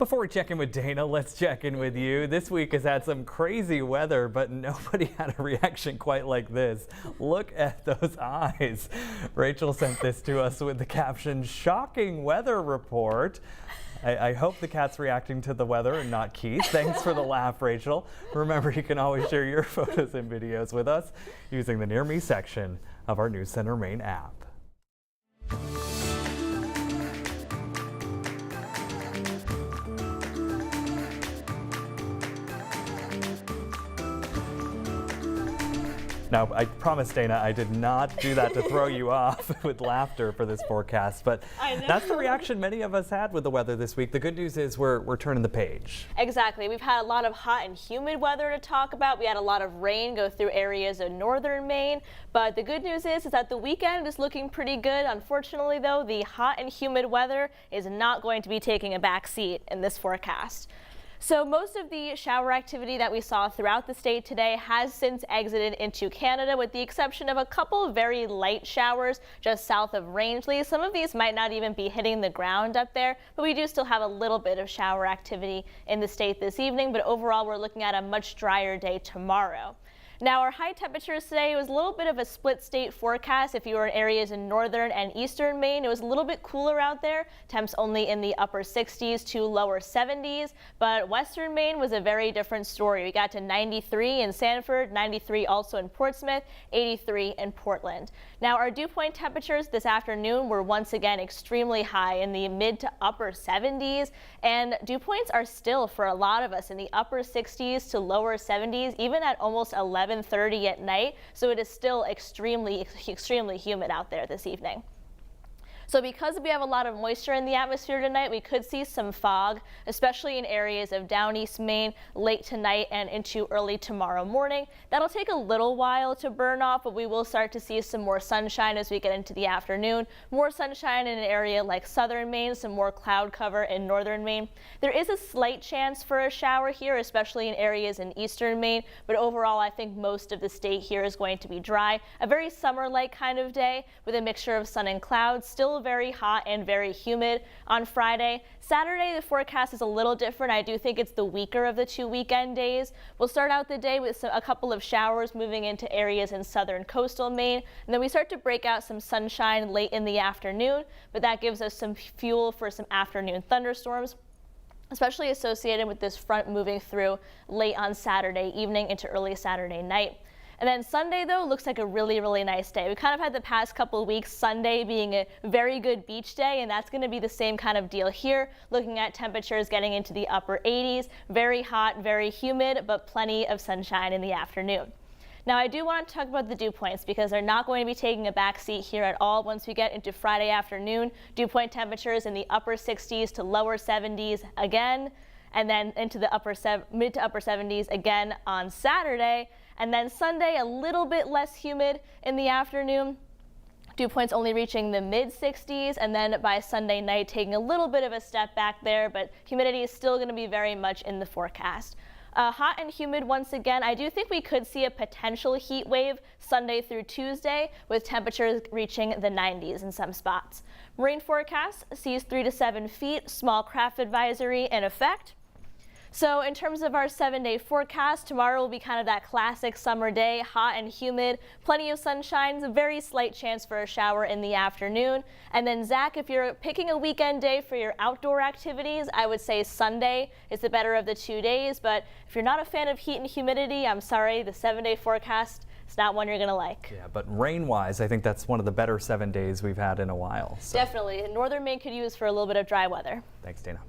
Before we check in with Dana, let's check in with you. This week has had some crazy weather, but nobody had a reaction quite like this. Look at those eyes. Rachel sent this to us with the caption, "Shocking weather report." I hope the cat's reacting to the weather and not Keith. Thanks for the laugh, Rachel. Remember, you can always share your photos and videos with us using the Near Me section of our News Center Maine app. Now, I promise, Dana, I did not do that to throw you off with laughter for this forecast, but that's the reaction many of us had with the weather this week. The good news is we're turning the page. Exactly. We've had a lot of hot and humid weather to talk about. We had a lot of rain go through areas of northern Maine, but the good news is that the weekend is looking pretty good. Unfortunately, though, the hot and humid weather is not going to be taking a back seat in this forecast. So most of the shower activity that we saw throughout the state today has since exited into Canada, with the exception of a couple of very light showers just south of Rangeley. Some of these might not even be hitting the ground up there, but we do still have a little bit of shower activity in the state this evening. But overall, we're looking at a much drier day tomorrow. Now, our high temperatures today was a little bit of a split state forecast. If you were in areas in northern and eastern Maine, it was a little bit cooler out there. Temps only in the upper 60s to lower 70s. But western Maine was a very different story. We got to 93 in Sanford, 93 also in Portsmouth, 83 in Portland. Now, our dew point temperatures this afternoon were once again extremely high in the mid to upper 70s. And dew points are still, for a lot of us, in the upper 60s to lower 70s, even at almost 11:30 at night, so it is still extremely humid out there this evening. So because we have a lot of moisture in the atmosphere tonight, we could see some fog, especially in areas of down east Maine late tonight and into early tomorrow morning. That'll take a little while to burn off, but we will start to see some more sunshine as we get into the afternoon. More sunshine in an area like southern Maine, some more cloud cover in northern Maine. There is a slight chance for a shower here, especially in areas in eastern Maine, but overall I think most of the state here is going to be dry. A very summer-like kind of day with a mixture of sun and clouds. Still very hot and very humid on Friday. Saturday, the forecast is a little different. I do think it's the weaker of the two weekend days. We'll start out the day with a couple of showers moving into areas in southern coastal Maine, and then we start to break out some sunshine late in the afternoon, but that gives us some fuel for some afternoon thunderstorms, especially associated with this front moving through late on Saturday evening into early Saturday night. And then Sunday, though, looks like a really nice day. We kind of had the past couple of weeks, Sunday being a very good beach day, and that's going to be the same kind of deal here. Looking at temperatures getting into the upper 80s, very hot, very humid, but plenty of sunshine in the afternoon. Now, I do want to talk about the dew points because they're not going to be taking a back seat here at all once we get into Friday afternoon. Dew point temperatures in the upper 60s to lower 70s again, and then into the mid to upper 70s again on Saturday. And then Sunday, a little bit less humid in the afternoon. Dew points only reaching the mid 60s, and then by Sunday night taking a little bit of a step back there, but humidity is still going to be very much in the forecast. Hot and humid once again. I do think we could see a potential heat wave Sunday through Tuesday with temperatures reaching the 90s in some spots. Rain forecast sees 3 to 7 feet, small craft advisory in effect. So in terms of our 7-day forecast, tomorrow will be kind of that classic summer day, hot and humid, plenty of sunshine, a very slight chance for a shower in the afternoon. And then Zach, if you're picking a weekend day for your outdoor activities, I would say Sunday is the better of the 2 days. But if you're not a fan of heat and humidity, I'm sorry, the 7-day forecast is not one you're going to like. Yeah, but rain-wise, I think that's one of the better 7 days we've had in a while. So. Definitely. Northern Maine could use for a little bit of dry weather. Thanks, Dana.